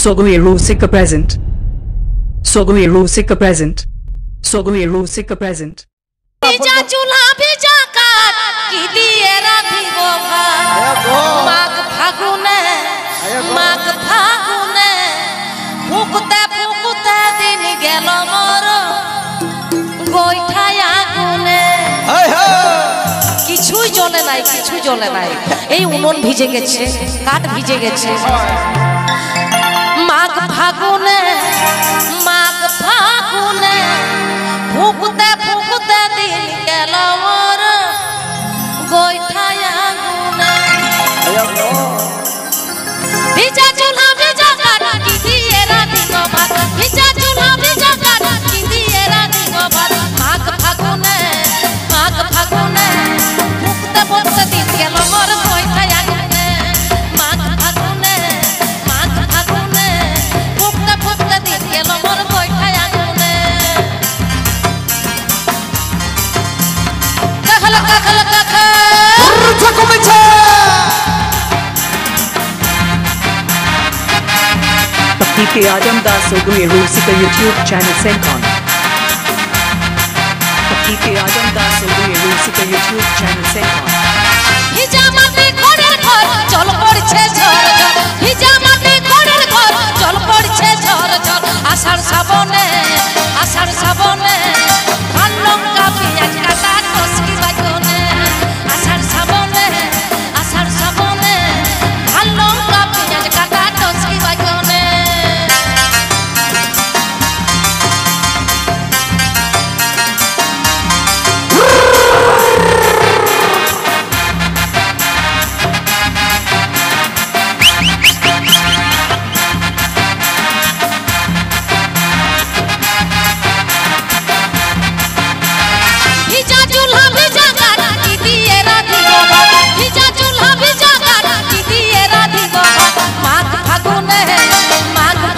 Sogoirusika present. Sogoirusika present. Sogoirusika present. ভিজা চুলা ভিজা কাঠ কি দিয়ে রাধিব ভাত মাঘ ফাগুনে ফুকতে ফুকতে দিন গেল মোর গোইঠায় আগুনে কিছুই জ্বলে নাই এই উনুন ভিজে গেছে কাঠ ভিজে গেছে মাঘ ফাগুনে ফুকতে ফুকতে দিন গেল মোর গোইঠায় আগুনে ভিজা চুলা ভিজা কাঠ কি দিয়ে রাধিব ভাত ভিজা চুলা ভিজা কাঠ কি দিয়ে রাধিব ভাত মাঘ ফাগুনে ফুকতে ফুকতে দিন গেল মোর গোইঠায় আগুনে মাঘ ফাগুনে ফুকতে ফুকতে দিন গেল মোর গোইঠায় আগুনে Piki Adamdas Sogoirusika YouTube channel Sencon. Piki Adamdas Sogoirusika YouTube channel Sencon. ভিজা মাটি ঘরের ঘর জল পড়ছে ঝড় ঝড় ভিজা মাটি ঘরের ঘর জল পড়ছে ঝড় ঝড় আষাঢ় শ্রাবণে ধান লঙ্কা পেঁয়াজ কাটা টসকি বাগনে আষাঢ় শ্রাবণে ধান লঙ্কা পেঁয়াজ কাটা টসকি বাগনে ভিজা চুলা ভিজা কাঠ কি দিয়ে রাধিব ভাত ভিজা চুলা ভিজা কাঠ কি দিয়ে রাধিব ভাত মাঘ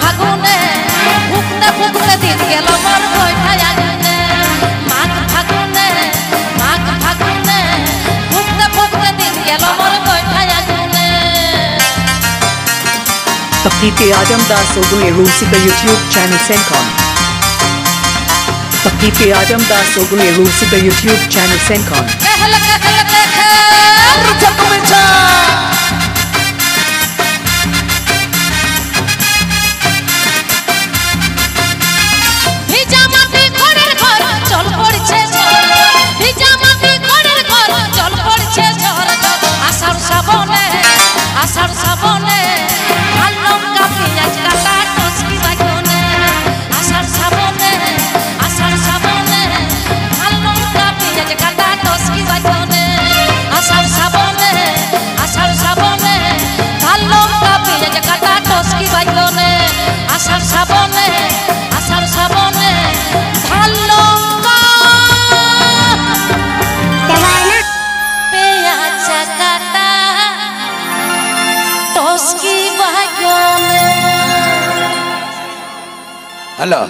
ফাগুনে ফুকতে ফুকতে দিন গেল মোর গোইঠায় আগুনে মাঘ ফাগুনে ফুকতে ফুকতে দিন গেল মোর গোইঠায় আগুনে Piki Adamdas Sogoirusika YouTube channel Sencon. Piki Adamdas Sogoirusika YouTube channel Sencon. ভিজা মাটি ঘরের ঘর জল পড়ছে ঝড় ঝড় ভিজা মাটি ঘরের ঘর জল পড়ছে ঝড় ঝড় আষাঢ় শ্রাবণে ধান লঙ্কা পেঁয়াজ কাটা টসকি বাগনে আষাঢ় শ্রাবণে ধান লঙ্কা পেঁয়াজ কাটা টসকি বাগনে আষাঢ় শ্রাবণে ধান লঙ্কা পেঁয়াজ কাটা টসকি বাগনে আষাঢ় শ্রাবণে ধান লঙ্কা পেঁয়াজ কাটা টসকি বাগনে হ্যালো